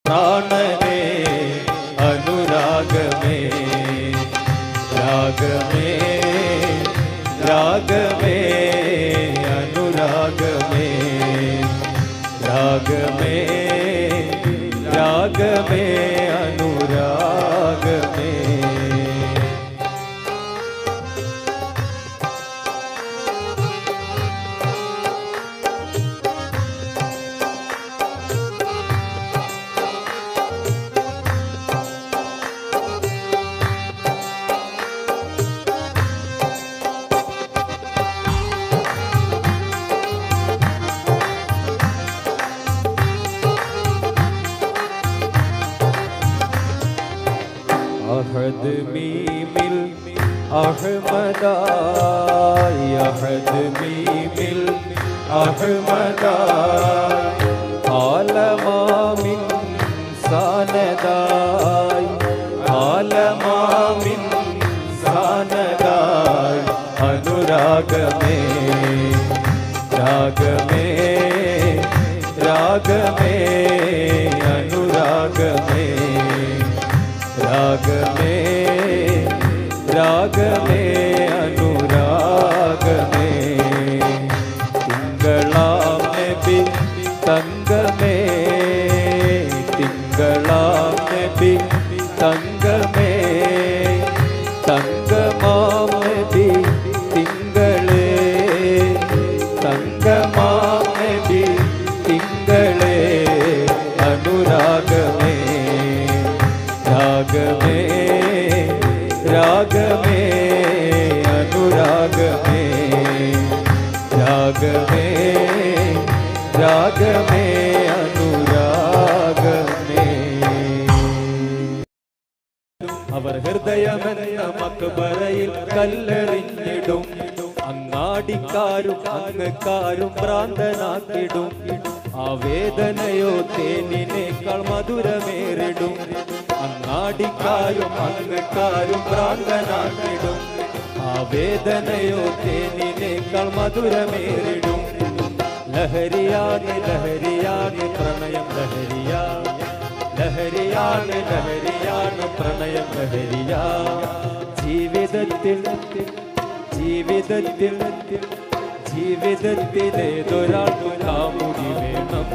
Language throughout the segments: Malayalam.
പ്രാണനേ അനുരാഗമേ രാഗമേ രാഗമേ അനുരാഗമേ രാഗമേ രാഗമേ അനുരാഗമേ أحد ميم الأحمداي أحد ميم الأحمداي عالما من سانداي عالما من سانداي അനുരാഗമേ രാഗമേ രാഗമേ അനുരാഗമേ രാഗമേ രാഗമേ അനുരാഗമേ തിങ്കളാം നബി തങ്കമേ തിങ്കളാം നബി തങ്കമേ തങ്കമാം നബി തിങ്കളേ തങ്കമാം നബി തിങ്കളേ അനുരാഗമേ രാഗമേ രാഗമേ അനുരാഗമേ രാഗമേ രാഗമേ അനുരാഗമേ അവർ ഹൃദയമെന്ന മക്ബറയിൽ കല്ലെറിഞ്ഞിടും അങ്ങാടിക്കാരും അങ്ങക്കാരും ഭ്രാന്തനാക്കിടും ആ വേദനയോ തേനിനേക്കാൾ മധുരമേറിടും അങ്ങാടിക്കാരും അങ്ങക്കാരും ഭ്രാന്തനാക്കിടും ആ വേദനയോ തേനിനേക്കാൾ മധുരമേറിടും ലഹരിയാണ് ലഹരിയാണ് പ്രണയം ലഹരിയാ ലഹരിയാണ് ലഹരിയാണ് പ്രണയം ലഹരിയാ ജീവിതത്തിൽ ജീവിതത്തിൽ ജീവിതത്തിലേതൊരാൾക്കും കാമുകി വേണം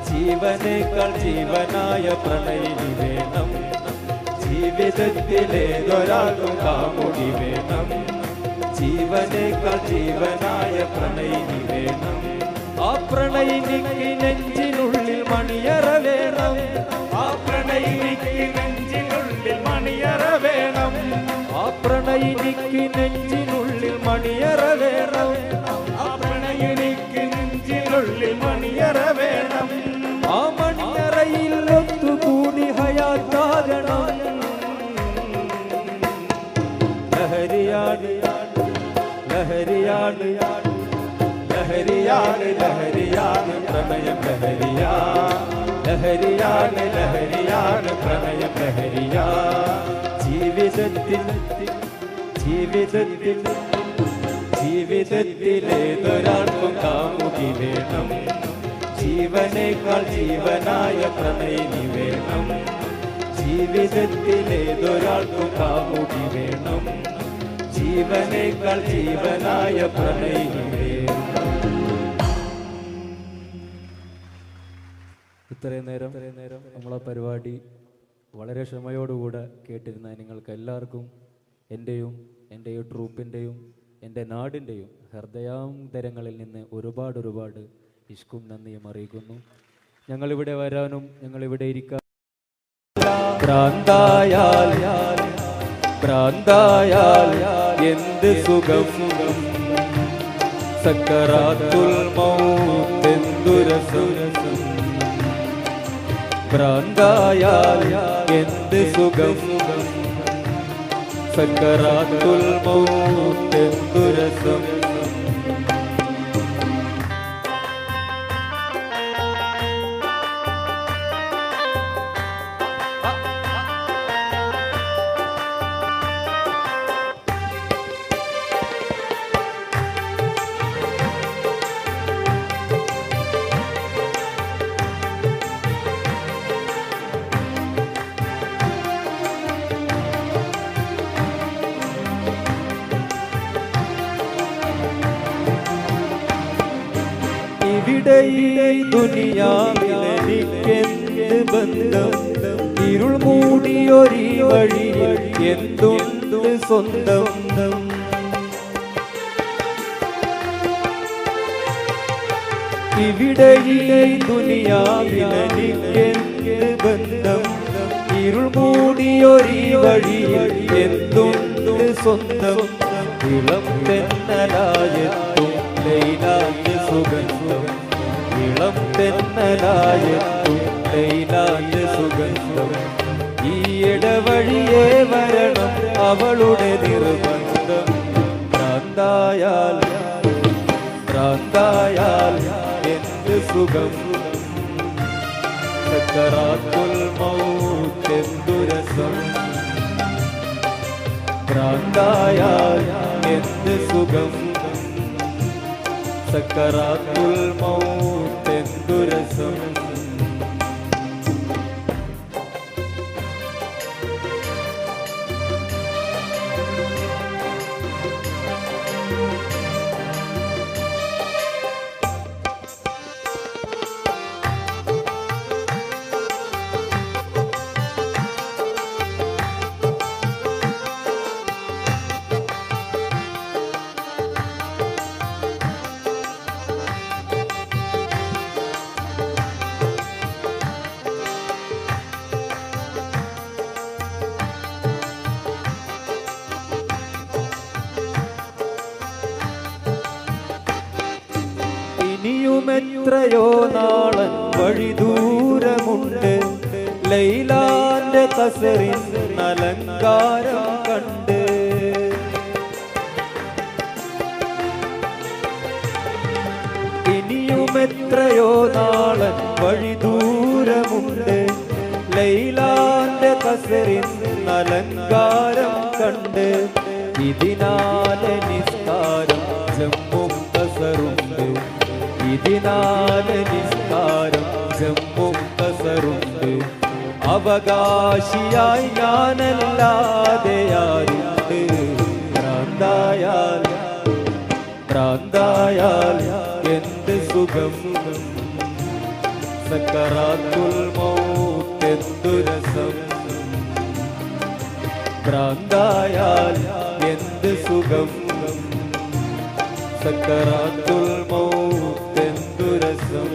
ജീവനേക്കാൾ ജീവനായ പ്രണയിനി വേണം ജീവിതത്തിലേതൊരാൾക്കും കാമുകി വേണം ജീവനേക്കാൾ ജീവനായ പ്രണയിനി വേണം ആ പ്രണയിനിക്ക് നെഞ്ചിനുള്ളിൽ മണിയറ വേണം ആ പ്രണയിനിക്ക് നെഞ്ചിനുള്ളിൽ മണിയറ വേണം ആ പ്രണയിനിക്ക് നെഞ്ചിനുള്ളിൽ മണിയറ വേണം ആ പ്രണയിനിക്ക് നെഞ്ചിനുള്ളിൽ മണിയറ വേണം ആ മണിയറയിൽ ഒത്തുകൂടി ഹയാത്താകണം ലഹരിയാണ് ലഹരിയാണ് ലഹരിയാണ് ലഹരിയാണ് പ്രണയം ലഹരിയാ ലഹരിയാണ് ലഹരിയാണ് പ്രണയം ലഹരിയാ ജീവിതത്തിൽ ജീവിതത്തിൽ ജീവിതത്തിലേതൊരാൾക്കും കാമുകി വേണം ജീവനേക്കാൾ ജീവനായ പ്രണയിനി വേണം ജീവിതത്തിലേതൊരാൾക്കും കാമുകി വേണം ജീവനേക്കാൾ ജീവനായ പ്രണയിനി വേണം. ഇത്രയും നേരം നമ്മളെ പരിപാടി വളരെ ക്ഷമയോടുകൂടെ കേട്ടിരുന്ന നിങ്ങൾക്ക് എല്ലാവർക്കും എൻ്റെയും എൻ്റെ ഈ ട്രൂപ്പിൻ്റെയും എൻ്റെ നാടിൻ്റെയും ഹൃദയാന്തരങ്ങളിൽ നിന്ന് ഒരുപാട് ഇഷ്കും നന്ദിയും അറിയിക്കുന്നു. ഞങ്ങളിവിടെ വരാനും ഞങ്ങളിവിടെ ഇരിക്കാൻ ഭ്രാന്തായാൽ എന്ത് സുഖം സക്കറാത്തുൽ മൗത്ത് എന്തുരസം ഭ്രാന്തായാൽ എന്ത് സുഖം സക്കറാത്തുൽ മൗത്ത് എന്തുരസം ഇവിടെ ഈ ദുനിയാവിലെനിക്കെന്ത് ബന്ധം ഇരുൾ മൂടിയൊരീ വഴിയിൽ എന്തുണ്ട് സ്വന്തം ഇവിടെ ഈ ദുനിയാവിലെനിക്കെന്ത് ബന്ധം ഇരുൾ മൂടിയൊരീ വഴിയിൽ എന്തുണ്ട് സ്വന്തം ഇളം തെന്നലായെത്തും ലൈലാന്റെ സുഗന്ധം ഇളം തെന്നലായെത്തും ലൈലാന്റെ സുഗന്ധം ഈ ഇടവഴിയേ വരണം അവളുടെ നിർബന്ധം ഭ്രാന്തായാൽ എന്ത് സുഖം സക്കറാത്തുൽ മൗത്ത് എന്തു രസം ഭ്രാന്തായാൽ എന്ത് സുഖം സക്കറാത്തുൽ മൗത്ത് എന്തു രസം ഇനിയുമെത്രയോ നാളൻ വഴി ദൂരമുണ്ട് ലൈലാന്റെ കസറിൻ അലങ്കാരം കണ്ട് ഇനിയുമെത്രയോ നാളൻ വഴി ദൂരമുണ്ട് ലൈലാന്റെ കസറിൻ അലങ്കാരം കണ്ട് ഇതിനാലെ നിസ്കാരം ജമ്മും കസറുണ്ട് ഇതിനാലെ നിസ്കാരം ജമ്മും കസറുണ്ട് അവകാശിയായി ഞാനല്ലാതെ ആരുണ്ട് ഭ്രാന്തായാൽ എന്ത് സുഖം സക്കറാത്തുൽ മൗത്ത് എന്തു രസം ഭ്രാന്തായാൽ എന്ത് സുഖം സക്കറാത്തുൽ മൗത്ത് എന്തു രസം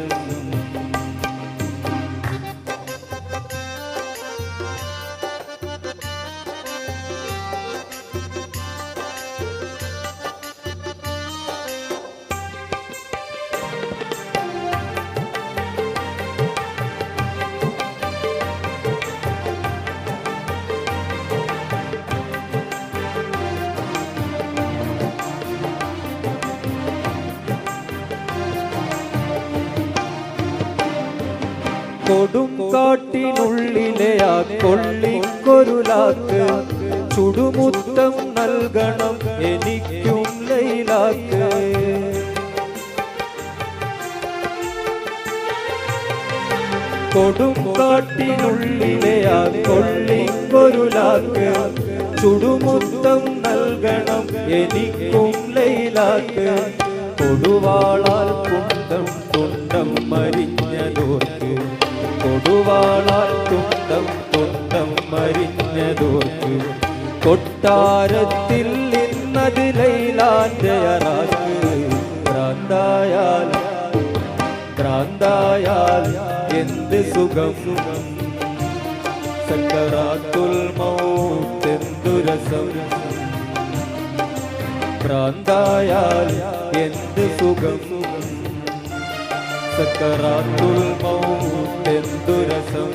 കൊടും കാട്ടിനുള്ളിലെ ആ കൊള്ളിക്കൊരുലാക്ക് ചുടുമുത്തം നൽകണം എനിക്കും ലൈലാക്ക് കൊടും കാട്ടിനുള്ളിലെ ആ കൊള്ളിക്കൊരുലാക്ക് ചുടുമുത്തം നൽകണം എനിക്കും ലൈലാക്ക് കൊടുവാളാൽ കുന്തം തുണ്ടം മരിഞ്ഞതോർക്ക് കൊടുവാളാൽ തുണ്ടം മരിഞ്ഞതോർക്ക് കൊട്ടാരത്തിൽ നിന്നത് ലൈലാന്റെ അറാക്ക് ഭ്രാന്തായാൽ എന്ത് സുഖം സക്കറാത്തുൽ മൗത്ത് എന്തു രസം ഭ്രാന്തായാൽ എന്ത് സുഖം സക്കറാത്തുൽ മൗത്ത് എന്തു രസം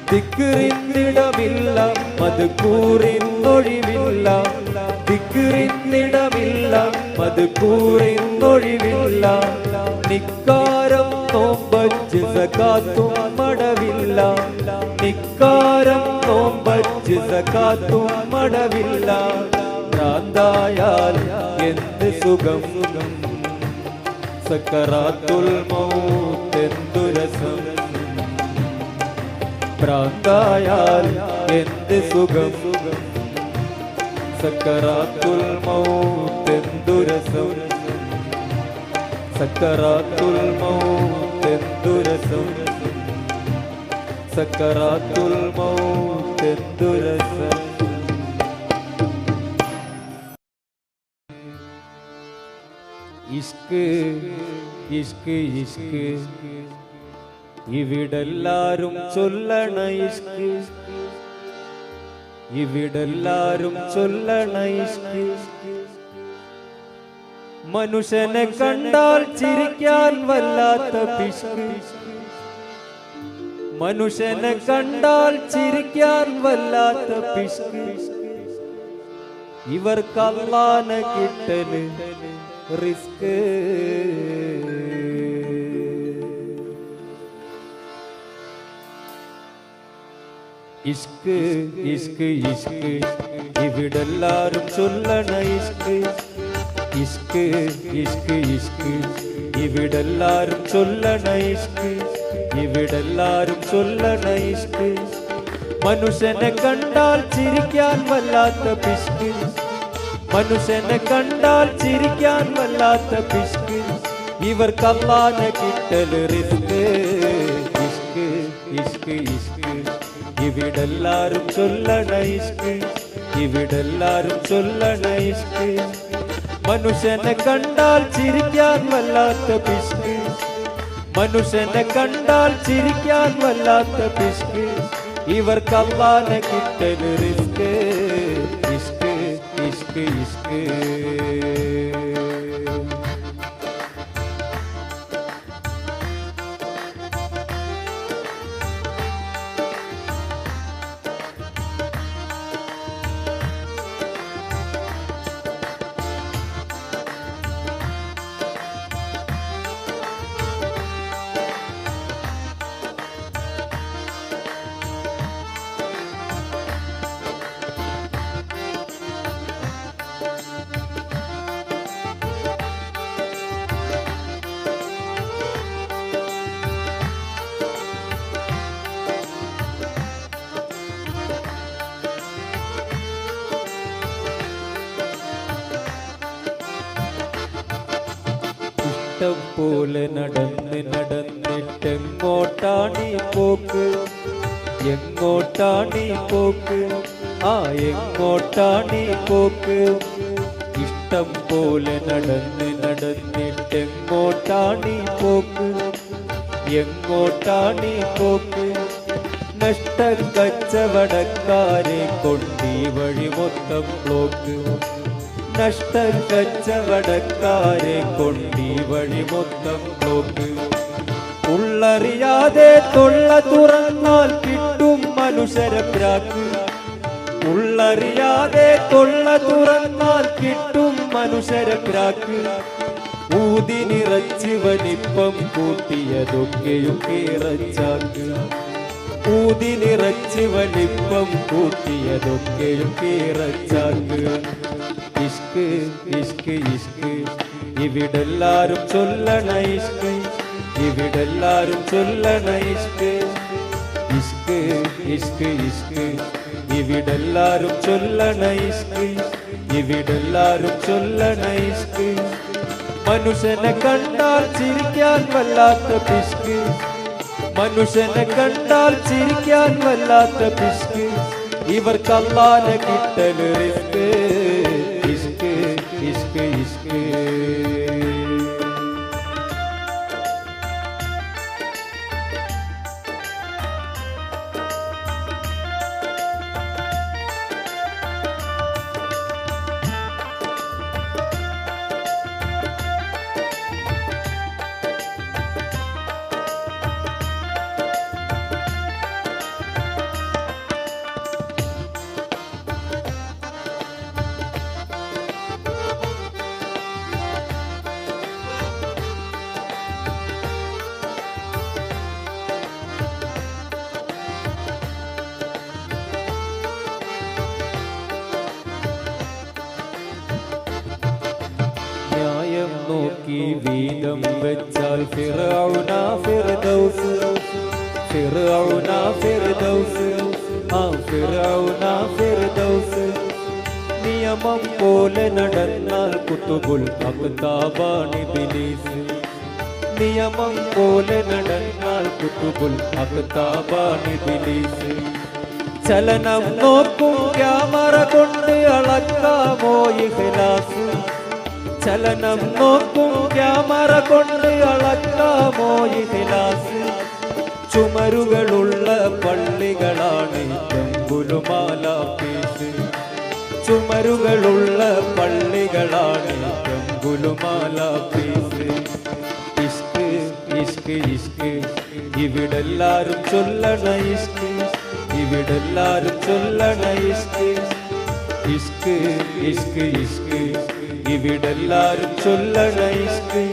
ദിക്റിന്നിടമില്ല മദ്കൂറിന്നൊഴിവില്ല ദിക്റിന്നിടമില്ല മദ്കൂറിന്നൊഴിവില്ല നിക്കാരം നോമ്പച്ച് സകാത്തും മടവില്ല നിക്കാരം നോമ്പച്ച് സകാത്തും മടവില്ല ഭ്രാന്തായാൽ എന്ത് സുഖം സക്കറാത്തുൽ മൗത്ത് എന്തു രസം ഭ്രാന്തായാൽ എന്ത് സുഖം സക്കറാത്തുൽ മൗത്ത് എന്തു രസം സക്കറാത്തുൽ മൗത്ത് എന്തു രസം, സക്കറാത്തുൽ മൗത്ത് എന്തു രസം. ഇഷ്ക് ഇഷ്ക് ഇഷ്ക് ഇവിടെല്ലാരും ചൊല്ലണ ഇഷ്ക്, ഇവിടെല്ലാരും ചൊല്ലണ ഇഷ്ക്. മനുഷ്യനെ കണ്ടാൽ ചിരിക്കാൻ വല്ലാത്ത പിഷ്ക്, മനുഷ്യനെ കണ്ടാൽ ചിരിക്കാൻ വല്ലാത്ത പിഷ്ക്. ഇവർക്ക് അല്ലാഹനെ കിട്ടല് റിസ്ക്. ഇഷ്ക് ഇഷ്ക് ഇഷ്ക് ഇവിടെല്ലാരും ചൊല്ലണ ഇഷ്ക്, ഇഷ്ക് ഇഷ്ക് ഇഷ്ക് ഇവിടെല്ലാരും ചൊല്ലണ ഇഷ്ക്, ഇവിടെല്ലാരും ചൊല്ലണ ഇഷ്ക്. മനുഷ്യനെ കണ്ടാൽ ചിരിക്കാൻ വല്ലാത്ത പിഷ്ക്, മനുഷ്യനെ കണ്ടാൽ ചിരിക്കാൻ വല്ലാത്ത പിഷ്ക്. ഇവർക്ക് അല്ലാഹനെ കിട്ടല് റിസ്ക്. ഇഷ്ക് ഇഷ്ക് ഇഷ്ക് ഇവിടെല്ലാരും ചൊല്ലണ ഇഷ്ക്, ഇവിടെല്ലാരും ചൊല്ലണ ഇഷ്ക്. മനുഷ്യനെ കണ്ടാൽ ചിരിക്കാൻ വല്ലാത്ത പിഷ്ക്, മനുഷ്യനെ കണ്ടാൽ ചിരിക്കാൻ വല്ലാത്ത പിഷ്ക്. ഇവർക്ക് അല്ലാഹനെ കിട്ടല് റിസ്ക്. ഇഷ്ക് ഇഷ്ക് ഇഷ്ക് ഇഷ്ടം പോലെ നടന്ന് നടന്നിട്ടെങ്ങോട്ടാണീ പോക്ക്, എങ്ങോട്ടാണീ പോക്ക്, ആ എങ്ങോട്ടാണീ പോക്ക്. ഇഷ്ടം പോലെ നടന്ന് നടന്നിട്ടെങ്ങോട്ടാണീ പോക്ക്, എങ്ങോട്ടാണീ പോക്ക്. നഷ്ട കച്ചവടക്കാരെ കൊണ്ടീ വഴി മൊത്തം ബ്ലോക്ക്, നഷ്ട കച്ചവടക്കാരെ കൊണ്ടീ വഴി മൊത്തം ബ്ലോക്ക്. ഉള്ളറിയാതെ തൊള്ള തുറന്നാൽ കിട്ടും മനുഷ്യരെ പ്രാക്ക്, ഉള്ളറിയാതെ തൊള്ള തുറന്നാൽ കിട്ടും മനുഷ്യരെ പ്രാക്ക്. ഊതിനിറച്ച് വലിപ്പം കൂട്ടിയതൊക്കെയും കീറച്ചാക്ക്, ഊതിനിറച്ച് വലിപ്പം കൂട്ടിയതൊക്കെയും കീറച്ചാക്ക്. ഇഷ്ക് ഇഷ്ക് ഇഷ്ക് ഇവിടെല്ലാരും ചൊല്ലണ ഇഷ്ക്, ഇവിടെല്ലാരും ചൊല്ലണ ഇഷ്ക്. ഇഷ്ക് ഇഷ്ക് ഇഷ്ക് ഇവിടെല്ലാരും ചൊല്ലണ ഇഷ്ക്, ഇവിടെല്ലാരും ചൊല്ലണ ഇഷ്ക്. മനുഷ്യനെ കണ്ടാൽ ചിരിക്കാൻ വല്ലാത്ത പിഷ്ക്, മനുഷ്യനെ കണ്ടാൽ ചിരിക്കാൻ വല്ലാത്ത പിഷ്ക്. ഇവർക്ക് അല്ലാഹനെ കിട്ടല് റിസ്ക്. ഇഷ്ക് ഇഷ്ക് ഇഷ്ക് നോക്കി വീതം വെച്ചാൽ ഫിർഔന ഫിർദൗസ്, ഫിർഔന ഫിർദൗസ്, ആ ഫിർഔന ഫിർദൗസ്. നിയമം പോലെ നടന്നാൽ കുത്തുബുൽ അഖ്താബാണ് ഇബ്ലീസ്, നിയമം പോലെ നടന്നാൽ കുത്തുബുൽ അഖ്താബാണിബിലീസ്. ചലനം നോക്കും ക്യാമറ കൊണ്ട് അളക്കാമോ ഇഖ്ലാസ്. ചലനം നോക്കും ക്യാമറ കൊണ്ട് അളക്കാമോ ഇഖ്ലാസ്. ചുമരുകളുള്ള പള്ളികളാണ് ജംബുലുമാലാഫീസ്. ചുമരുകളുള്ള പള്ളികളാണ് ജംബുലുമാലാഫീസ്. ഇഷ്ക് ഇഷ്ക് ഇഷ്ക് ഇവിടെല്ലാരും ചൊല്ലണ ഇഷ്ക്. ഇവിടെല്ലാരും ചൊല്ലണ ഇഷ്ക്. ഇഷ്ക് ഇഷ്ക് ഇഷ്ക് ഇവിടെല്ലാരും ചൊല്ലണ ഇഷ്ക്.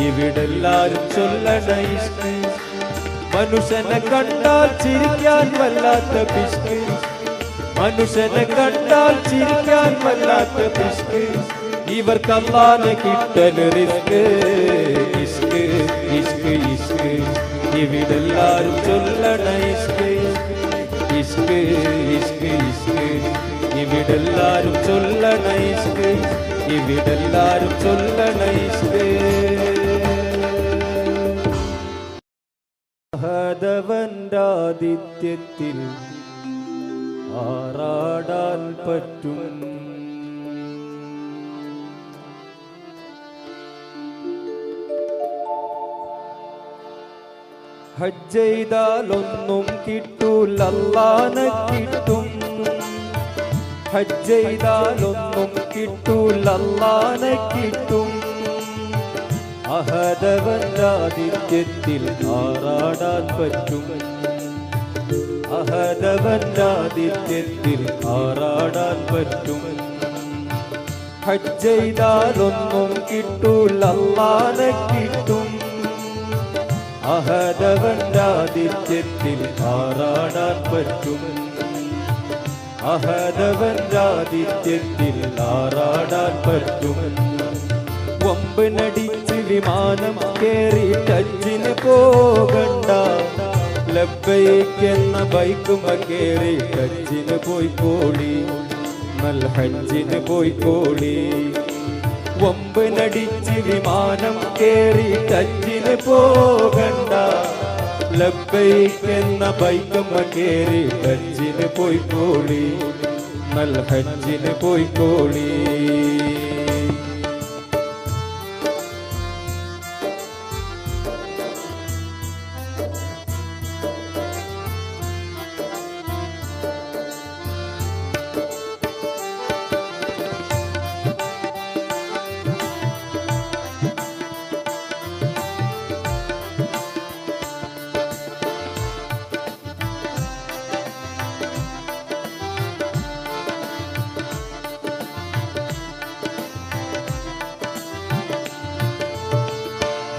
ഇവിടെല്ലാരും ചൊല്ലണ ഇഷ്ക്. മനുഷ്യനെ കണ്ടാൽ ചിരിക്കാൻ വല്ലാത്ത പിഷ്ക്. മനുഷ്യനെ കണ്ടാൽ ചിരിക്കാൻ വല്ലാത്ത പിഷ്ക്. ഇവർക്ക് അല്ലാഹനെ കിട്ടൽ റിസ്ക്. ഇഷ്ക് ഇഷ്ക് ഇഷ്ക് ഇവിടെല്ലാരും ചൊല്ലണ ഇഷ്ക്. ഇഷ്ക് ഇഷ്ക് ഇഷ്ക് ഇവിടെല്ലാരും ചൊല്ലണ ഇഷ്ക്. ഇവിടെല്ലാരും ചൊല്ലണ ഇഷ്ക്. മഹദവന്റെ ആതിഥ്യത്തിൽ ആറാടാൻ പറ്റും. ഹജ്ജ് ചെയ്താലൊന്നും കിട്ടൂല അല്ലാഹനെ കിട്ടും. ഹജ്ജ് ചെയ്താലൊന്നും കിട്ടൂല അല്ലാഹനെ കിട്ടും. അഹദവന്റെ ആതിഥ്യത്തിൽ ആറാടാൻ പറ്റും. അഹദവന്റെ ആതിഥ്യത്തിൽ ആറാടാൻ പറ്റും. ഹജ്ജ് ചെയ്താലൊന്നും കിട്ടൂല അല്ലാഹനെ കിട്ടും. അഹദവന്റെ ആതിഥ്യത്തിൽ ആറാടാൻ പറ്റും. അഹദവന്റെ ആതിഥ്യത്തിൽ ആറാടാൻ പറ്റും. വമ്പനടിച്ച് വിമാനം കേറി ഹജ്ജിന് പോകണ്ട. ലബ്ബൈക്ക് എന്ന ബൈക്കുമ കേറി ഹജ്ജിന് പോയിക്കോളി. നൽ ഹജ്ജിന് പോയിക്കോളി. വമ്പനടിച്ച് വിമാനം കേറി ഹജ്ജിന് പോകണ്ട. ലബ്ബൈക്ക് എന്ന ബൈക്കുമ കേറി ഹജ്ജിന് പോയിക്കോളി. നൽ ഹജ്ജിന് പോയിക്കോളി.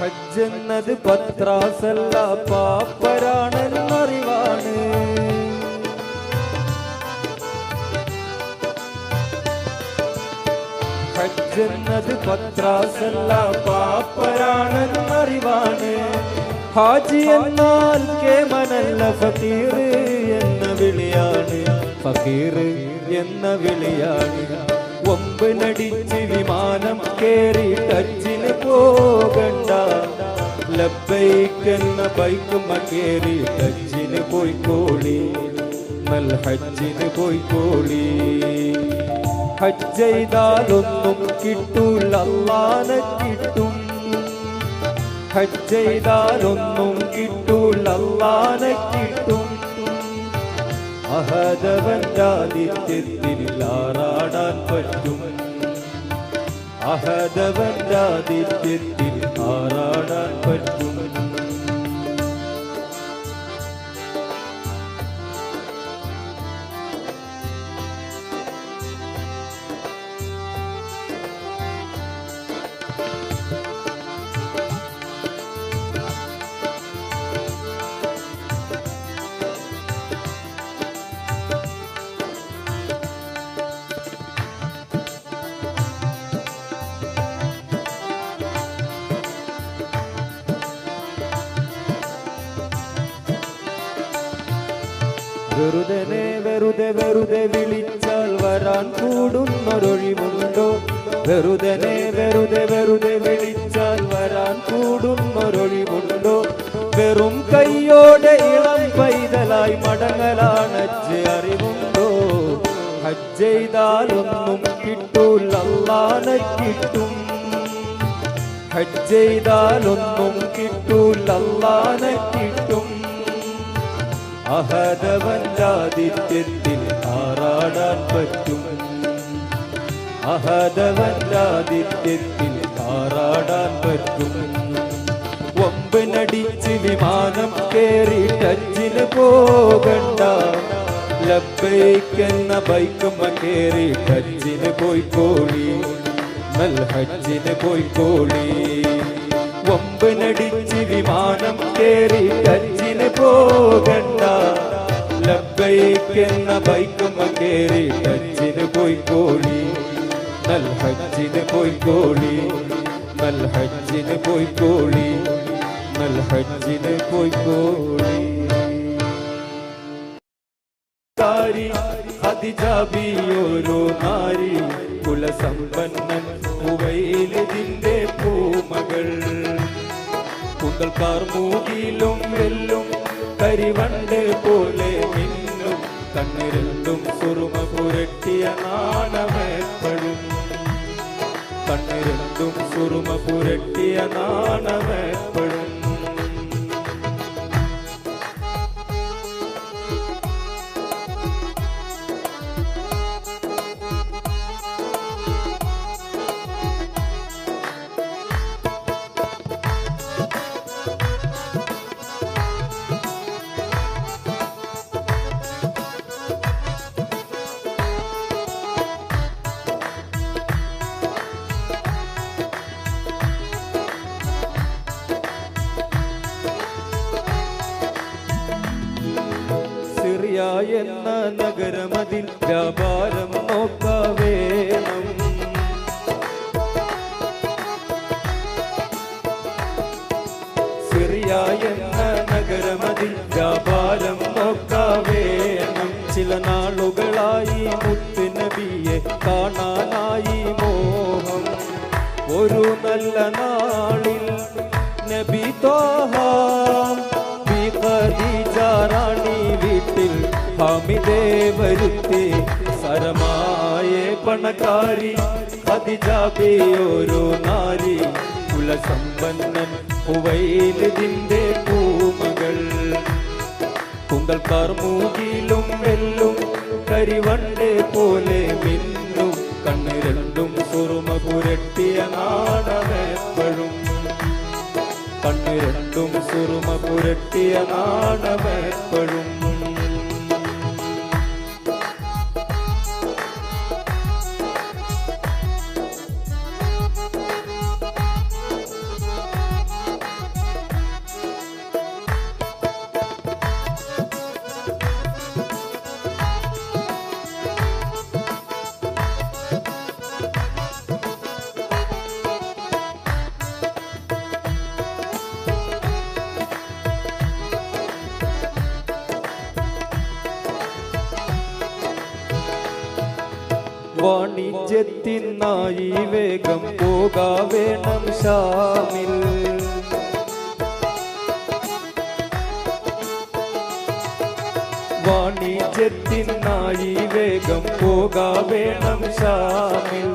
ഹജ്ജ് എന്നത് പത്രാസല്ല പാപ്പരാണെന്നറിവാണ്. ഹജ്ജ് എന്നത് പത്രാസല്ല പാപ്പരാണെന്നറിവാണ്. ഹാജി എന്നാൽ കേമനല്ല ഫക്കീർ എന്ന വിളിയാണ്. ഫക്കീർ എന്ന വിളിയാണ്. വമ്പനടിച്ച് വിമാനം കേറി ഹജ്ജിന് പോകണ്ട. ലബ്ബൈക്ക് എന്ന ബൈക്കുമ കേറി ഹജ്ജിന് പോയിക്കോളി. നൽ ഹജ്ജിന് പോയിക്കോളി. ഹജ്ജ് ചെയ്താലൊന്നും കിട്ടൂല അല്ലാഹനെ കിട്ടും. ഹജ്ജ് ചെയ്താലൊന്നും കിട്ടൂല അല്ലാഹനെ കിട്ടും. അഹദവന്റെ ആതിഥ്യത്തിൽ ആറാടാൻ പറ്റും. അഹദവന്റെ ആതിഥ്യത്തിൽ ആറാടാൻ പറ്റും. വെറുതെ വെറുതെ വെറുതെ വിളിച്ചാൽ വരാൻ കൂടുന്നൊരൊഴിവുണ്ടോ? വെറുതെ വെറുതെ വെറുതെ വിളിച്ചാൽ വരാൻ കൂടുന്നൊരൊഴിവുണ്ടോ? വെറും കയ്യോടെ ഇളം പൈതലായി മടങ്ങലാണജ്ജ് അറിവുണ്ടോ? ഹജ്ജ് ചെയ്താലൊന്നും കിട്ടൂല അല്ലാഹനെ കിട്ടും. ഹജ്ജ് ചെയ്താലൊന്നും കിട്ടൂല അല്ലാഹനെ കിട്ടും. അഹദവന്റെ ആതിഥ്യത്തിൽ ആറാടാൻ പറ്റും. അഹദവന്റെ ആതിഥ്യത്തിൽ ആറാടാൻ പറ്റും. ഒമ്പനടിച്ച് വിമാനം കേറി ഹജ്ജിന് പോകണ്ട. ലബ്ബൈക്കെന്ന ബൈക്കുമ്മ കേറി ഹജ്ജിന് പോയിക്കോളി. നൽ ഹജ്ജിന് പോയിക്കോളി. ഒമ്പനടിച്ച് വിമാനം കേറി ഹജ്ജിന് പോകണ്ട. ലബ്ബൈക്കെന്ന ബൈക്കുമ്മ കേറി ഹജ്ജിന് പോയിക്കോളി. നൽ ഹജ്ജിന് പോയിക്കോളി. നൽ ഹജ്ജിന് പോയിക്കോളി. നൽ ഹജ്ജിന് പോയിക്കോളി. അതിജാബിയോരോ നാരി കുലസമ്പന്നൻ ഉവൈലിന്റെ പൂമകൾ. കുന്തൽക്കാർ മൂകിലും വെല്ലും കരിവണ്ട് പോലെ മിന്നും. കണ്ണിരണ്ടും സുറുമ പുരട്ടിയ നാണമെപ്പോഴും. കണ്ണിരണ്ടും സുറുമ പുരട്ടിയ നാണമെപ്പോഴും. സിറിയ എന്ന നഗരമതിൽ വ്യാപാരം നോക്കാവേണം. സിറിയ എന്ന നഗരമതിൽ വ്യാപാരം നോക്കാവേണം. ചില നാളുകളായി മുത്തുനബിയെ കാണാനായി മോഹം. ഒരു നല്ല നാളിൽ നബി ത്വാഹ ഖദീജ റാണി വീട്ടിൽ ഹാമിദേ വരുത്തി. സരമായേ പണക്കാരി ഖദീജയോരോ നാരി കുലസമ്പന്നൻ ഉവൈലിന്റെ പൂമകൾ. കുന്തൽക്കാർ മൂകിലും വെല്ലും കരിവണ്ട് പോലെ മിന്നും. കണ്ണ് രണ്ടും സുറുമ പുരട്ടിയ നാണമെപ്പോഴും. കണ്ണ് രണ്ടും സുറുമ പുരട്ടിയ നാണമെപ്പോഴും. വാണിജ്യത്തിനായി വേഗം പോകാവേണം ഷാമിൽ. വാണിജ്യത്തിനായി വേഗം പോകാവേണം ഷാമിൽ.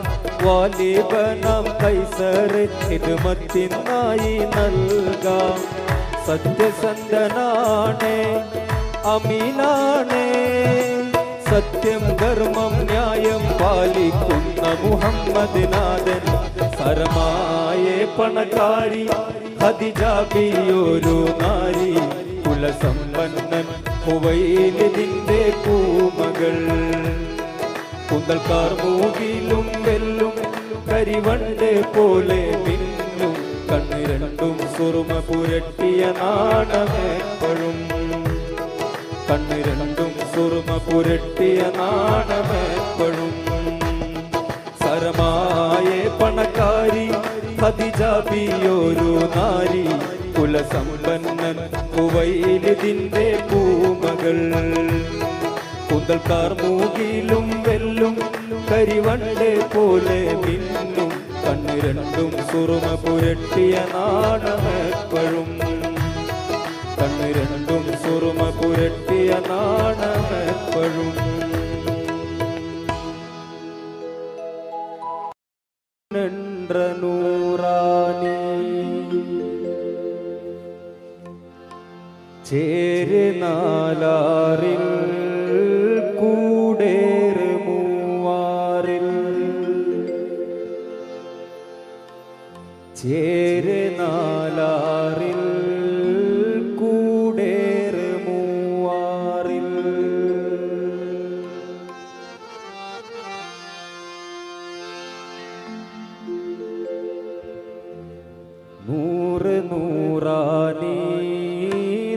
വാലിബനാം കൈസർ ഹിദ്മത്തിനായി നൽകാം. സത്യസന്ധനാണേ അമീനാണേ. സത്യം ധർമ്മം ന്യായം പാലിക്കുന്ന മുഹമ്മദ് നാഥൻ. സരമായേ പണക്കാരി ഖദീജയോരോ നാരി കുലസമ്പന്നൻ ഉവൈലിന്റെ പൂമകൾ. കുന്തൽക്കാർ മൂകിലും വെല്ലും കരിവണ്ട് പോലെ മിന്നും. കണ്ണ് രണ്ടും സുറുമ പുരട്ടിയ നാണമെപ്പോഴും. കണ്ണ് രണ്ടും സുറുമ പുരട്ടിയ നാണമെപ്പോഴും. സരമായേ പണക്കാരി ഖദീജയോരോ നാരി കുലസമ്പന്നൻ ഉവൈലിന്റെ പൂമകൾ. കൂന്തൽക്കാർ മൂകിലും വെല്ലും കരിവണ്ടേ പോലെ മിന്നും കണ്ണ് രണ്ടും സുറുമ പുരട്ടിയ നാണമെപ്പോഴും കണ്ണ് രണ്ടും സുറുമ പുരട്ടിയ നാണമെപ്പോഴും നൂറാനി ചേരുനാലാറിൽ കൂടേറ് മൂവാറിൽ ചേരുനാലാറിൽ കൂടേറ് മൂവാറിൽ നൂറ് നൂറാനി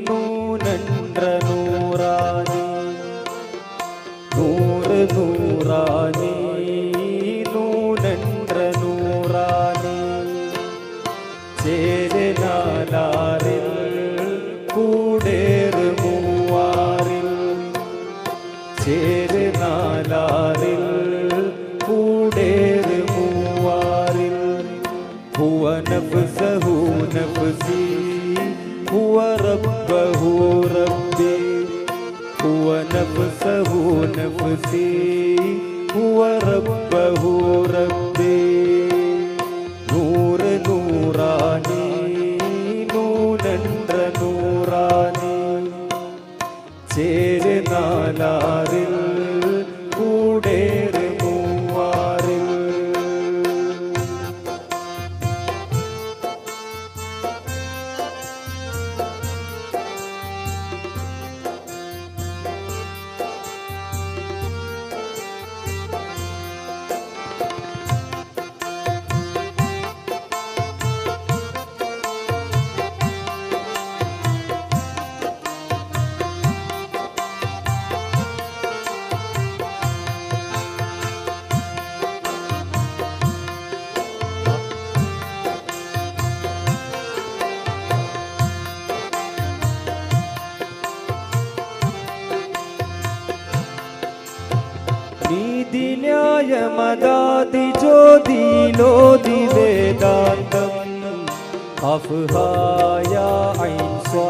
നൂനன்ற നൂറാനി നൂറ് നൂറാനി നൂനன்ற നൂറാനി ചേരുനാലാറിൽ കൂടേറ് മൂവാറിൽ ചേരുനാലാറിൽ കൂടേറ് മൂവാറിൽ هو نفسه نفسي هو ربه ربي هو نفسه نفسي هو ربه ربي نور نوراني നൂനன்ற നൂറാനി ചേരുനാലാറിൽ കൂടേറ് മൂവാറിൽ നീതിന്യായ മദാതി ജ്യോതിലോതി വേദാന്തം അഫ്ഹായ ഐൻ സ്വാ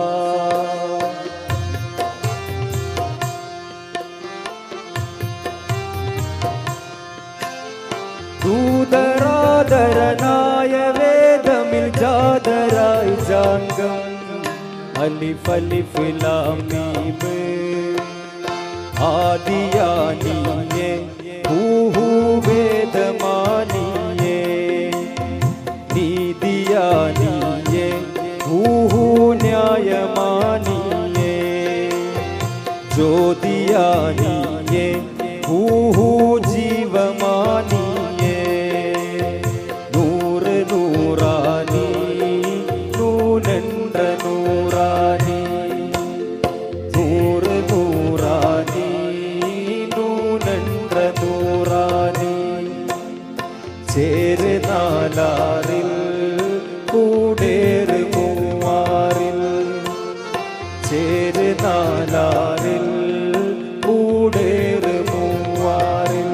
ദൂതരാദരനായ വേദമിൽ ജാതരായി ജാംഗം അലിഫ് അലിഫ് ലാം മീം ആദിയാനിയേ ഹൂഹു വേദമാനിയേ നീതിയാനിയേ ഹൂഹു ന്യായമാനിയേ ജ്യോതിയാനിയേ ഹൂഹു ജീവമാനിയേ നൂറ് നൂറാനി നൂനன்ற നൂറാനി നൂറ് നൂറാനി നൂനன்ற നൂറാനി ചേരുനാലാറിൽ കൂടേറ് മൂവാറിൽ ചേരുനാലാറിൽ കൂടേറ് മൂവാറിൽ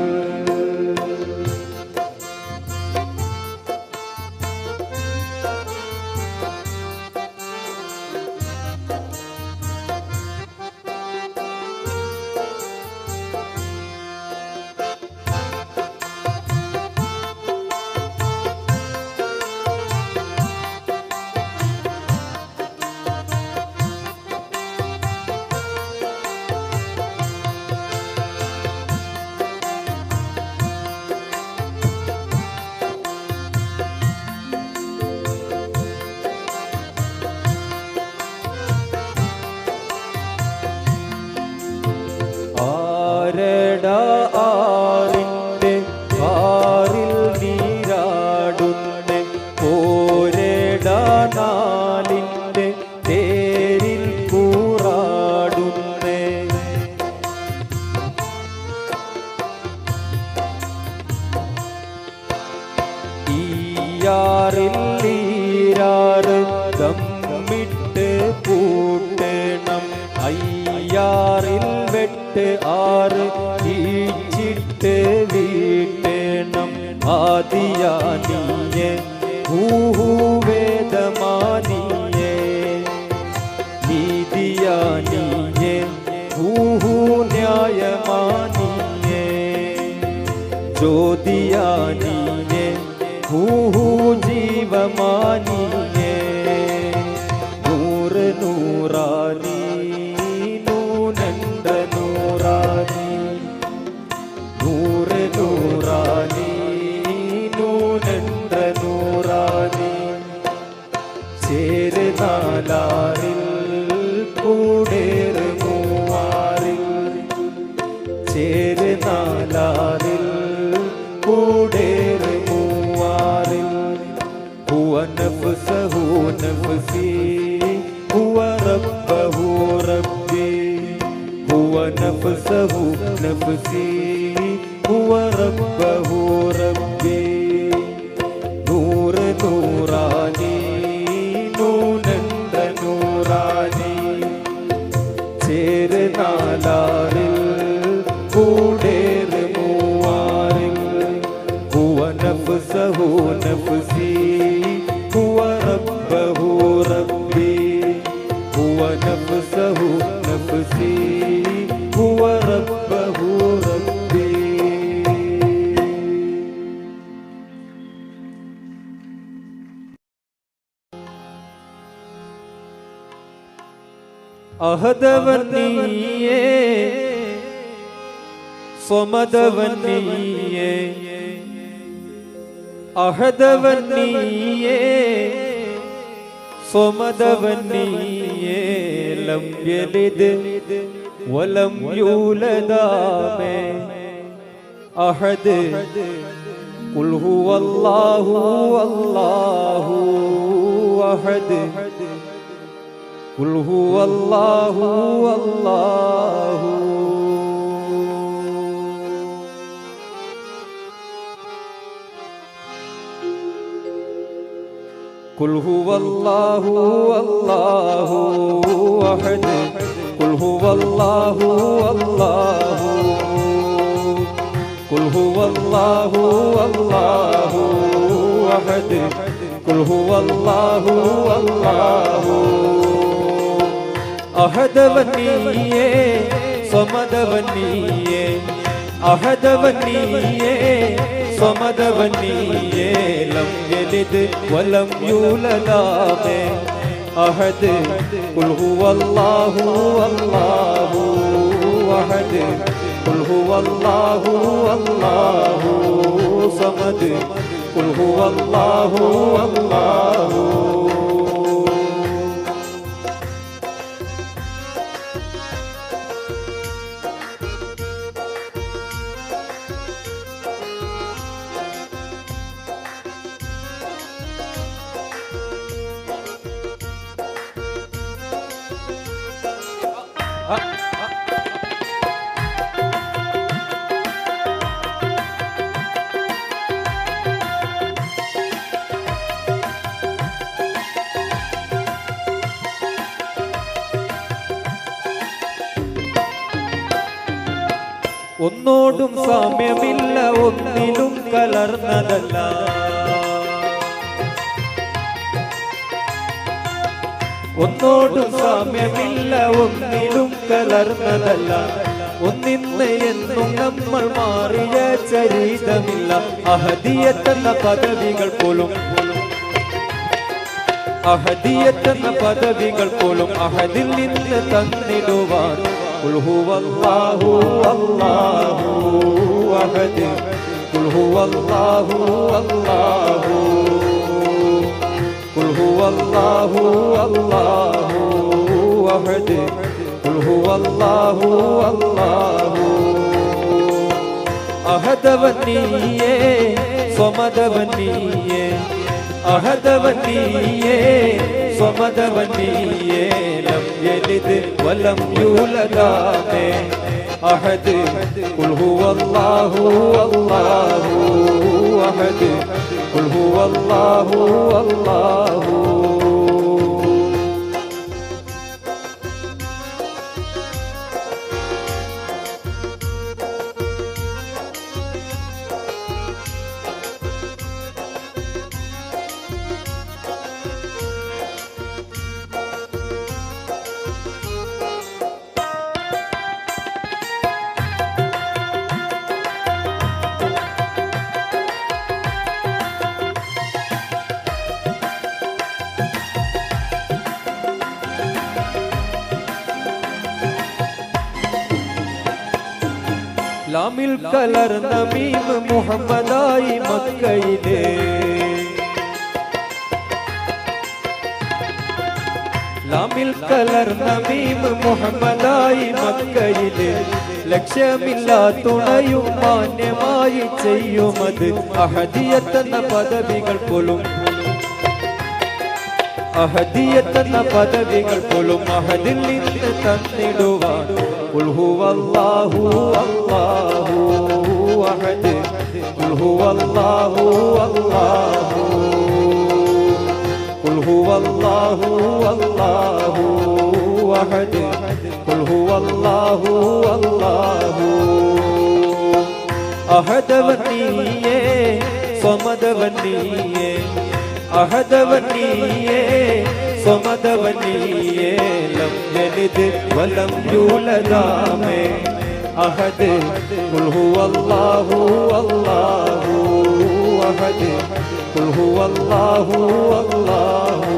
ആറിന്റെ ആറിൽ നീരാടുന്നെ പോരട നാലിന്റെ തേരിൽ കൂറാടുന്നേ ഈയാറിൽ ഈരാറ് തമ്മിട്ട് പൂട്ടണം അയ്യാ ആറിൽ വെട്ട് ആറ് ഈച്ചിട്ട് വീട്ടേണം ആദിയാനിയെ ഊഹുവേദമാനിയെ നീതിയാനിയെ ഊഹു ന്യായമാനിയെ ജ്യോതിയാനിയെ ഊഹു ജീവമാനിയെ നൂറ് നൂറാനി നൂനണ്ട നൂറാനി നൂറ് നൂറാനി നൂനണ്ട നൂറാനി ചേരുന്നാലാറിൽ കൂടേറ് മൂവാറിൽ ചേരുന്നാലാറിൽ കൂടേറ് മൂവാറിൽ ഹുവ നഫ്സഹു നഫ്സി ഹുവ റബ്ബഹു റബ്ബി ഹുവ നഫ്സഹു നഫ്സി ഹുവ റബ്ബഹു റബ്ബി നൂറ് നൂറാനി നൂനണ്ട നൂറാനി ചേരുന്നാലാറിൽ കൂടേറ് മൂവാറിൽ ഹുവ നഫ്സഹു നഫ്സി ഹുവ റബ്ബഹു റബ്ബി ഹുവ നഫ്സഹു നഫ്സി ഹുവ റബ്ബഹു റബ്ബി. അഹദവൻ നീയേ സ്വമദവൻ നീയേ അഹദവൻ നീയേ സ്വമദവൻ നീയേ ലം യലിദ് വലം യൂലദാമേ അഹദ് ഖുൽ ഹുവല്ലാഹു അല്ലാഹു അഹദ് ഖുൽ ഹുവല്ലാഹു അല്ലാഹു. ഖുൽ ഹുവല്ലാഹു അല്ലാഹു അഹദ് ഖുൽ ഹുവല്ലാഹു അല്ലാഹു ഖുൽ ഹുവല്ലാഹു അല്ലാഹു അഹദ് ഖുൽ ഹുവല്ലാഹു അല്ലാഹു. അഹദവൻ നീയേ സ്വമദവൻ നീയേ അഹദവൻ നീയേ സ്വമദവൻ നീയേ ലം യലിദ് വലം യൂലദാമേ അഹദ് ഖുൽ ഹുവല്ലാഹു അല്ലാഹു അഹദ് ഖുൽ ഹുവല്ലാഹു അല്ലാഹു സമദ് ഖുൽ ഹുവല്ലാഹു അല്ലാഹു. ഒന്നോടും സാമ്യമില്ല ഒന്നിലും കലർന്നതല്ല ഒന്നോടും സാമ്യമില്ല ഒന്നിലും കലർന്നതല്ല ഒന്നിന്ന് എന്നും നമ്മൾ മാറിയ ചരിതമില്ല അഹദിയത്തെന്ന പദവികൾ പോലും അഹദിയത്തെന്ന പദവികൾ പോലും അഹദിൽ നിന്ന് തന്നിടുവാൻ ഖുൽ ഹുവല്ലാഹു അല്ലാഹു അഹദ് ഖുൽ ഹുവല്ലാഹു അല്ലാഹു ഖുൽ ഹുവല്ലാഹു അല്ലാഹു അഹദ് ഖുൽ ഹുവല്ലാഹു അല്ലാഹു. അഹദവൻ നീയേ സ്വമദവൻ നീയേ അഹദവൻ നീയേ സ്വമദവൻ നീയേ ലം യലിദ് വലം യൂലദാമേ അഹദ് ഖുൽ ഹുവല്ലാഹു അല്ലാഹു അഹദ് ഖുൽ ഹുവല്ലാഹു അല്ലാഹു. ലാമിൽ കലർന്ന മീം മുഹമ്മദായി മക്കയിലെ ലാമിൽ കലർന്ന മീം മുഹമ്മദായി മക്കയിലെ ലക്ഷ്യമില്ലാ തുണയും മാന്യമായി ചെയ്യുമത് അഹദിയത്തെന്ന പദവികൾ പോലും അഹദിയത്തെന്ന പദവികൾ പോലും അഹദിൽ നിന്ന് തന്നിടുവാൻ ഖുൽ ഹുവല്ലാഹു അല്ലാഹു അഹദ് ഖുൽ ഹുവല്ലാഹു അല്ലാഹു ഖുൽ ഹുവല്ലാഹു അല്ലാഹു അഹദ് ഖുൽ ഹുവല്ലാഹു അല്ലാഹു അഹദവൻ നീയേ സ്വമദവൻ നീയേ അഹദവൻ നീയേ സ്വമദവൻ നീയേ ലം യലിദ് വലം യൂലദാമേ അഹദ് ഖുൽ ഹുവല്ലാഹു അല്ലാഹു അഹദ് ഖുൽ ഹുവല്ലാഹു അല്ലാഹു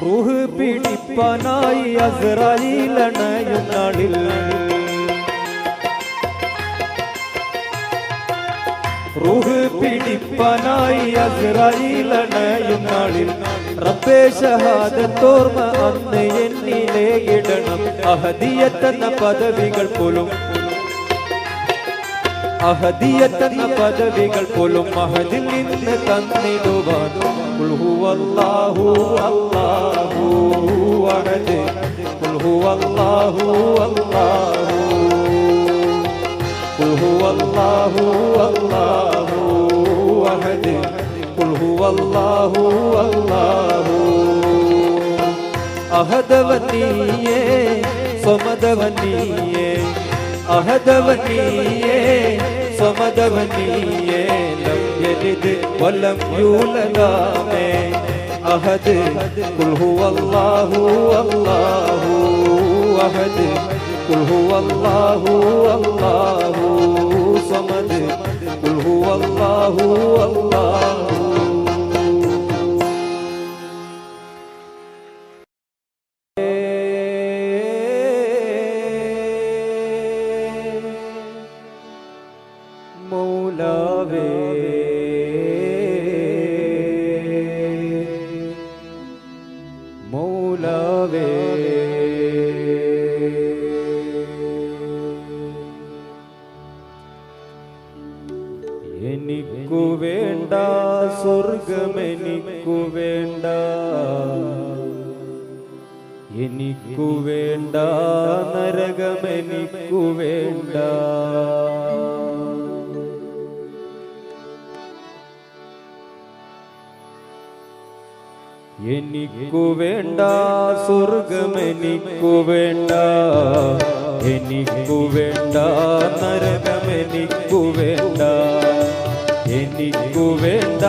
റൂഹ് പിടിപ്പാനായി അസ്രായീൽ അണയും നാളിൽ റൂഹ് പിടിപ്പാനായി അസ്രായീൽ അണയും നാളിൽ റബ്ബേ ഷഹാദത്തോർമ്മ അന്ന് എന്നിലെ ഇടണം അഹദിയത്തെന്ന പദവികൾ പോലും അഹദിയത്തെന്ന പദവികൾ പോലും അഹദിൽ നിന്ന് തന്നിടുവാൻ ഖുൽ ഹുവല്ലാഹു അല്ലാഹു അഹദ് ഖുൽ ഹുവല്ലാഹു അല്ലാഹു ഖുൽ ഹുവല്ലാഹു അല്ലാഹു അഹദ് ഖുൽ ഹുവല്ലാഹു അല്ലാഹു അഹദവൻ നീയേ സ്വമദവൻ നീയേ അഹദവൻ നീയേ സ്വമദവൻ നീയേ ലം യലിദ് വലം യൂലദാമേ അഹദ് ഖുൽ ഹുവല്ലാഹു അല്ലാഹു അഹദ് ഖുൽ ഹുവല്ലാഹു അല്ലാഹു സമദ് ഖുൽ ഹുവല്ലാഹു അല്ലാഹു മൗലാവേ മൗലാവേ എനിക്കു വേണ്ട സ്വർഗമെനിക്കു വേണ്ട എനിക്കു വേണ്ട നരകമെനിക്കു വേണ്ട എനിക്കു വേണ്ട സ്വർഗമെനിക്കു വേണ്ട എനിക്കു വേണ്ട നരകമെനിക്കു വേണ്ട എനിക്കു വേണ്ട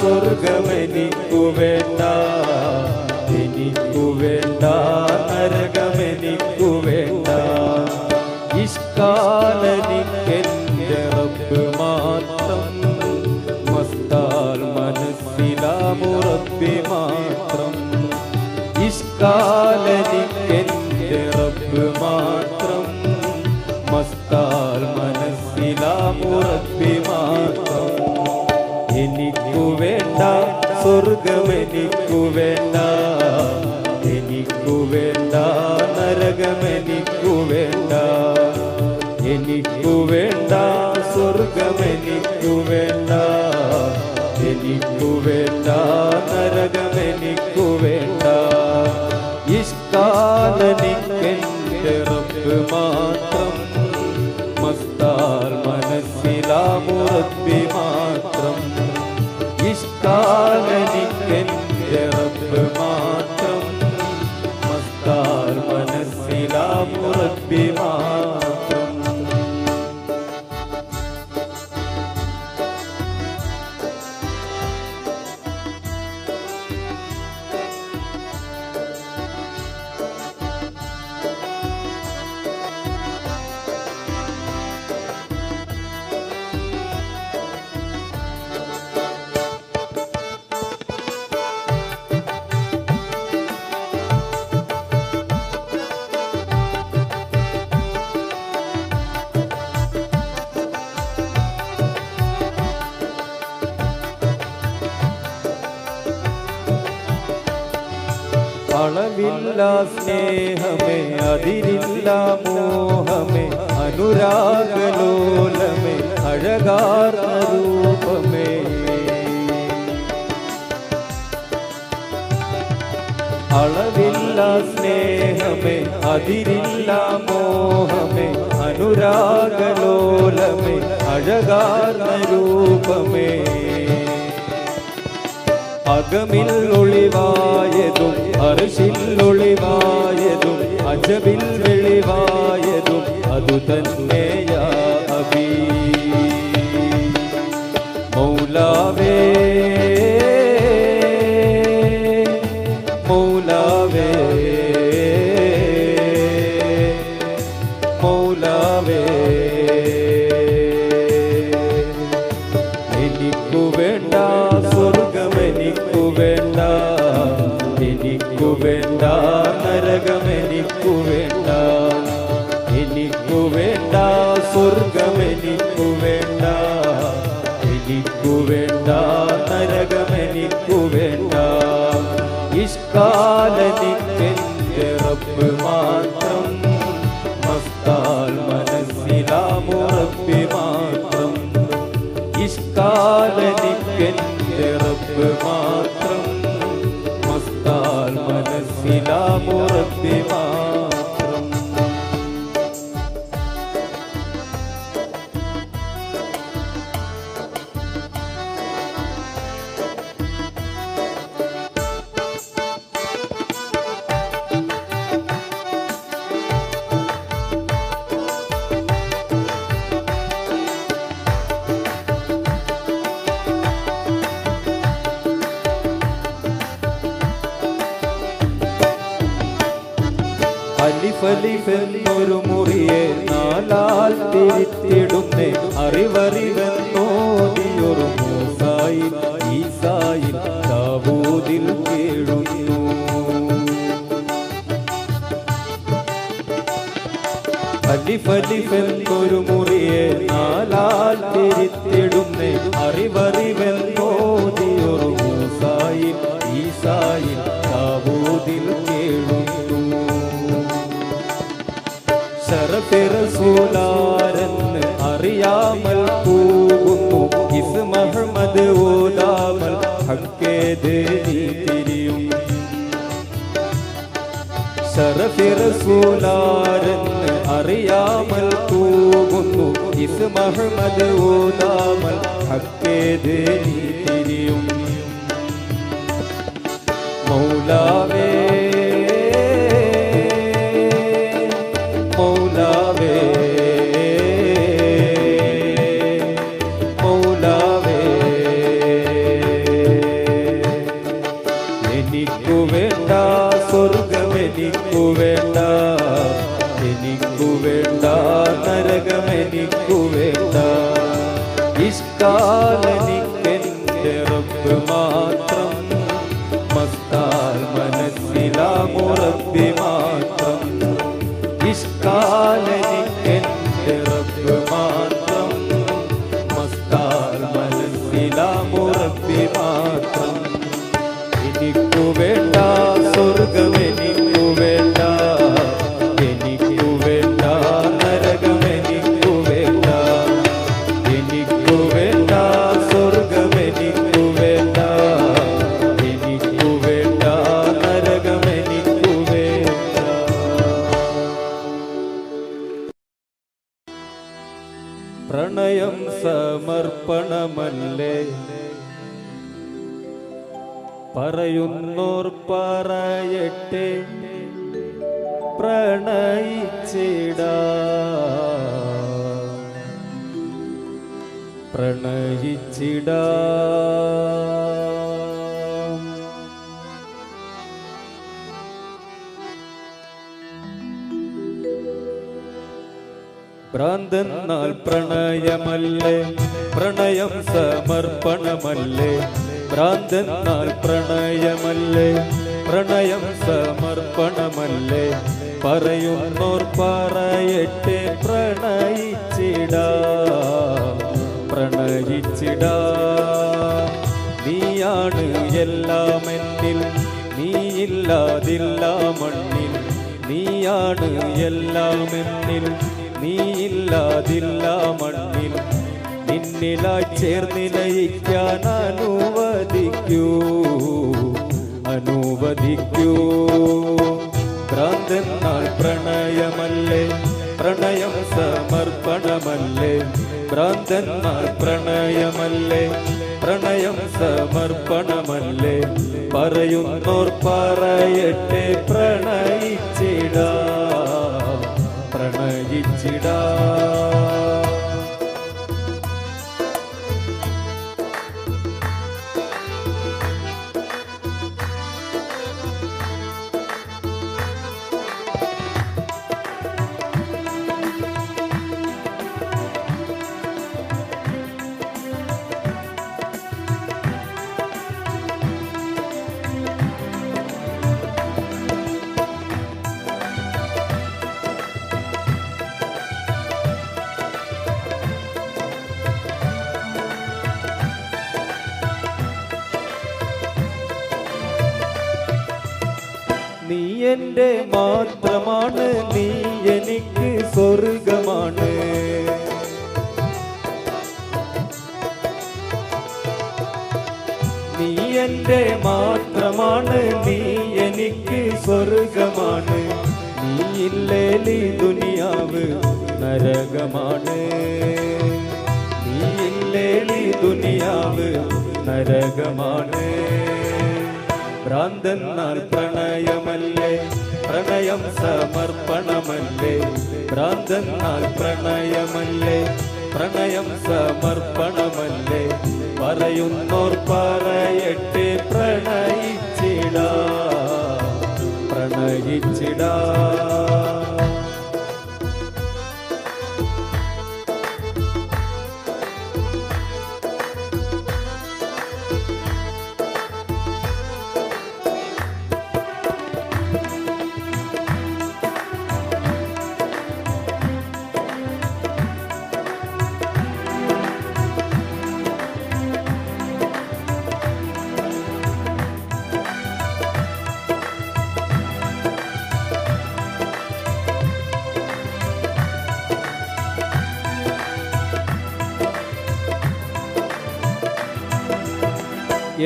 സ്വർഗമെനിക്കു വേണ്ട എനിക്കു വേണ്ട നരകമെനിക്കു വേണ്ട ഇഷ്കാലെനിക്കെന്റെ റബ്ബ് മാത്രം മസ്താൽ മനസ്സിലാമു റബ്ബി മാത്രം ഇഷ്കാലെനിക്കെന്റെ റബ്ബ് മാത്രം മസ്താൽ മനസ്സിലാമു റബ്ബി മാത്രം എനിക്കു വേണ്ട സ്വർഗമെനിക്കു വേണ്ട എനിക്കു വേണ്ട നരകമെനിക്കു വേണ്ട എനിക്കു വേണ്ട സ്വർഗമെനിക്കു വേണ്ട എനിക്കു വേണ്ട നരകമെനിക്കു വേണ്ട ഇഷ്കാലെനിക്കെന്റെ റബ്ബ് മാത്രം മസ്താൽ മനസ്സിലാമു റബ്ബി മാത്രം ഇഷ്കാലെനിക്കെന്റെ റബ്ബ് മാത്രം അളവില്ല സ്നേഹമേ അതിരില്ല മോഹമേ അനുരാഗലോലമേ അഴകാർന്ന രൂപമേ അളവില്ല സ്നേഹമേ അതിരില്ല മോഹമേ അനുരാഗലോലമേ അഴകാർന്ന രൂപമേ അകമിൽ ഒളിവായതും അർശിൽ ഒളിവായതും അജബിൽ വെളിവായതും അതു തന്നെയാ അബീ മൗലാവേ മൗലാവേ മൗലാവേ എനിക്കു വേണ്ട സ്വർഗമെനിക്കു വേണ്ട എനിക്കു വേണ്ട നരകമെനിക്കു വേണ്ട എനിക്കു വേണ്ട സ്വർഗമെനിക്കു വേണ്ട എനിക്കു വേണ്ട നരകമെനിക്കു വേണ്ട ഇഷ്കാലെനിക്കെന്റെ റബ്ബ് മാത്രം മസ്താൽ മനസ്സിലാമു റബ്ബി മാത്രം ഇഷ്കാലെനിക്കെന്റെ റബ്ബ് മാത്രം മസ്താൽ മനസ്സിലാമു റബ്ബി മാത്രം അലിഫലിഫെന്നൊരു മുറിയെ നാലാൽ തിരിത്തിടുന്നേ അറിവറിവെന്നോദിയൊരു മൂസായി ഈസായി ദാവൂദിൽ കേഴുന്നു അലിഫലിഫെന്നൊരു മുറിയെ നാലാൽ തിരിത്തിടുന്നേ അറിവറിവെന്നോദിയൊരു മൂസായി ഈസായി ദാവൂദിൽ കേഴുന്നു ശറഫെ റസൂലാരെന്ന് അറിയാമൽ പോകുന്നു ഇസ് മുഹമ്മദ് ഓതാമൽ ഹക്കേത് തിരിയും ശറഫെ റസൂലാരെന്ന് അറിയാമൽ പോകുന്നു ഇസ് മുഹമ്മദ് ഓതാമൽ ഹക്കേത് തിരിയും മൗലാവേ മൗലാവേ മൗലാവേ എനിക്കു വേണ്ട സ്വർഗമെനിക്കു വേണ്ട എനിക്കു വേണ്ട നരകമെനിക്കു വേണ്ട ഇഷ്കാലെനിക്കെന്റെ റബ്ബ് മാത്രം മസ്താൽ മനസ്സിലാമു റബ്ബി മാത്രം ഇഷ്കാലെനിക്കെന്റെ റബ്ബ് മാത്രം മസ്താൽ മനസ്സിലാമു റബ്ബി മാത്രം എനിക്കു വേണ്ട സ്വർഗമെനിക്കു വേണ്ട എനിക്കു വേണ്ട നരകമെനിക്കു വേണ്ട എനിക്കു വേണ്ട സ്വർഗമെനിക്കു വേണ്ട എനിക്കു വേണ്ട നരകമെനിക്കു വേണ്ട പ്രണയം സമർപ്പണമല്ലേ പറയുന്നോർ പറയട്ടെ പ്രണയിച്ചിടാ പ്രണയിച്ചിടാ ഭ്രാന്തെന്നാൽ പ്രണയമല്ലേ പ്രണയം സമർപ്പണമല്ലേ ഭ്രാന്തെന്നാൽ പ്രണയമല്ലേ പ്രണയം സമർപ്പണമല്ലേ പറയുന്നോർ പറയട്ടെ പ്രണയിച്ചിടാ പ്രണയിച്ചിടാ നീയാണ് എല്ലാം എന്നിൽ നീ നീയില്ലാതില്ല മണ്ണിൽ നീയാണ് എല്ലാമെന്നിൽ നീയില്ലാതില്ല മണ്ണിൽ നിന്നിലായി ചേർന്നിലയിക്കാൻ അനുവദിക്കൂ അനുവദിക്കൂ ഭ്രാന്തെന്നാൽ പ്രണയമല്ലേ പ്രണയം സമർപ്പണമല്ലേ ഭ്രാന്തെന്നാൽ പ്രണയമല്ലേ പ്രണയം സമർപ്പണമല്ലേ പറയുന്നോർ പറയട്ടെ പ്രണയിച്ചിടാ പ്രണയിച്ചിടാ നീ എൻ്റെ മാത്രമാണ് നീ എനിക്ക് സ്വർഗമാണ് നീ എൻ്റെ മാത്രമാണ് നീ എനിക്ക് സ്വർഗമാണ് നീയില്ലേലി ദുനിയാവ് നരകമാണ് നീയില്ലേലി ദുനിയാവ് നരകമാണ് ഭ്രാന്തെന്നാൽ പ്രണയമല്ലേ പ്രണയം സമർപ്പണമല്ലേ ഭ്രാന്തെന്നാൽ പ്രണയമല്ലേ പ്രണയം സമർപ്പണമല്ലേ പറയുന്നോർ പറയട്ടെ പ്രണയിച്ചിടാ പ്രണയിച്ചിടാ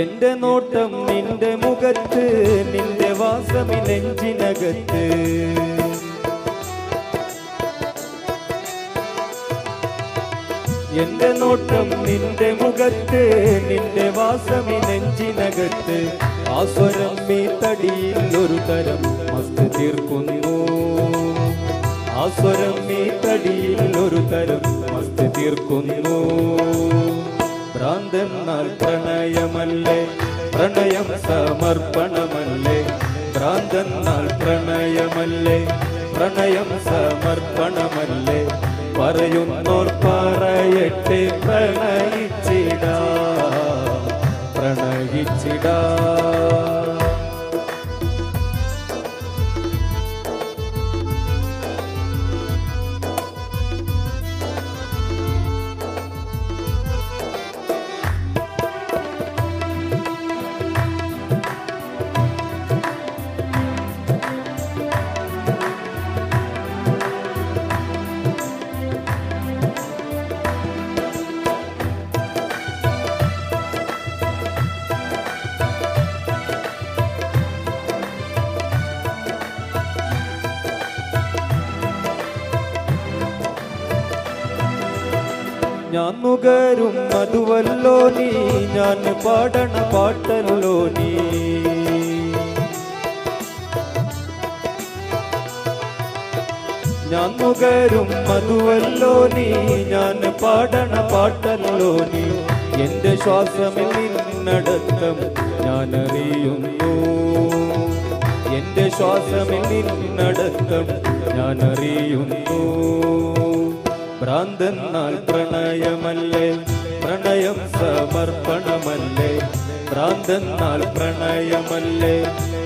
എന്റെ നോട്ടം നിന്റെ മുഖത്ത് നിന്റെ വാസമി നെഞ്ചിനകത്ത് എന്റെ നോട്ടം നിന്റെ മുഖത്ത് നിന്റെ വാസമി നെഞ്ചിനകത്ത് ആ സ്വരം ഈ തടിയിൽ ഒരു തരം മസ്ത് തീർക്കുന്നു ആ സ്വരം ഈ തടിയിൽ ഒരു തരം മസ്ത് തീർക്കുന്നു ഭ്രാന്തെന്നാൽ പ്രണയമല്ലേ പ്രണയം സമർപ്പണമല്ലേ ഭ്രാന്തെന്നാൽ പ്രണയമല്ലേ പ്രണയം സമർപ്പണമല്ലേ പറയുന്നോർ പറയട്ടെ പ്രണയിച്ചിടാ പ്രണയിച്ചിടാ ഞാൻ നുകരും മധുവല്ലോ നീ ഞാൻ പാടണ പാട്ടല്ലോ നീ ഞാൻ നുകരും മധുവല്ലോ നീ ഞാൻ പാടണ പാട്ടല്ലോ നീ എന്റെ ശ്വാസമിൽ നിന്നടത്തം ഞാൻ അറിയുന്നു എന്റെ ശ്വാസമിൽ നിന്നടത്തം ഞാൻ അറിയുന്നു ഭ്രാന്തെന്നാൽ പ്രണയമല്ലേ പ്രണയം സമർപ്പണമല്ലേ ഭ്രാന്തെന്നാൽ പ്രണയമല്ലേ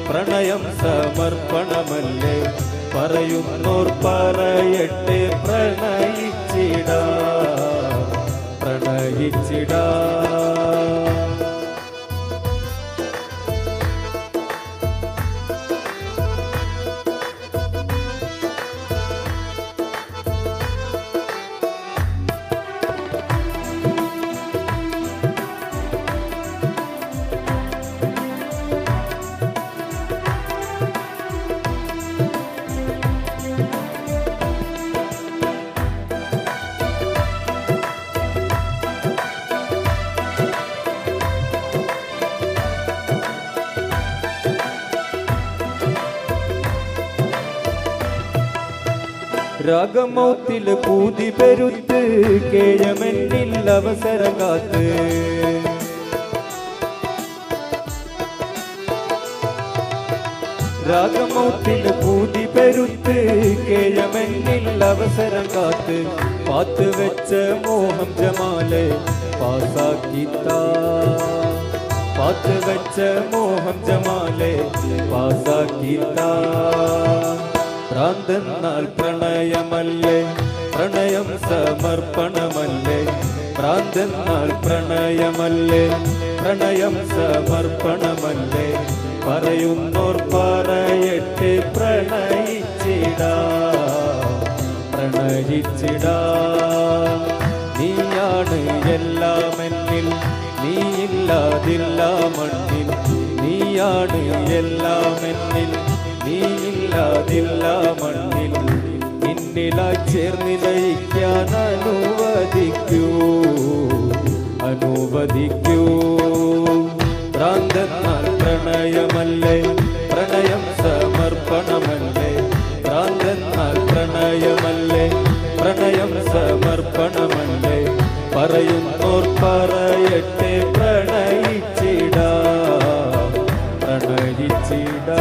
പ്രണയം സമർപ്പണമല്ലേ പറയുന്നോർ പറയട്ടെ പ്രണയിച്ചിടാ പ്രണയിച്ചിടാ രാഗമൗത്തില് പൂതി പെരുത്ത് കേഴമെന്നിൽ അവസരം കാത്ത് രാഗമൗത്തില് പൂതി പെരുത്ത് കേഴമെന്നിൽ അവസരം കാത്ത് പാത്ത് വെച്ച മോഹം ജമാലെ പാസാക്കിത്താ പാത്ത് വെച്ച മോഹം ജമാലെ പാസാക്കിത്താ ഭ്രാന്തെന്നാൽ പ്രണയമല്ലേ പ്രണയം സമർപ്പണമല്ലേ ഭ്രാന്തെന്നാൽ പ്രണയമല്ലേ പ്രണയം സമർപ്പണമല്ലേ പറയുന്നോർ പറയട്ടെ പ്രണയിച്ചിടാ പ്രണയിച്ചിടാ നീയാണ് എല്ലാം എന്നിൽ നീയില്ലാതില്ല മണ്ണിൽ നീയാണ് എല്ലാം എന്നിൽ നീയില്ലാതില്ല മണ്ണിൽ നിന്നിലായി ചേർന്ന് ലയിക്കാൻ അനുവദിക്കൂ അനുവദിക്കൂ ഭ്രാന്തെന്നാൽ പ്രണയമല്ലേ പ്രണയം സമർപ്പണമല്ലേ ഭ്രാന്തെന്നാൽ പ്രണയമല്ലേ പ്രണയം സമർപ്പണമല്ലേ പറയുന്നോർ പറയട്ടെ പ്രണയിച്ചിടാ പ്രണയിച്ചിടാ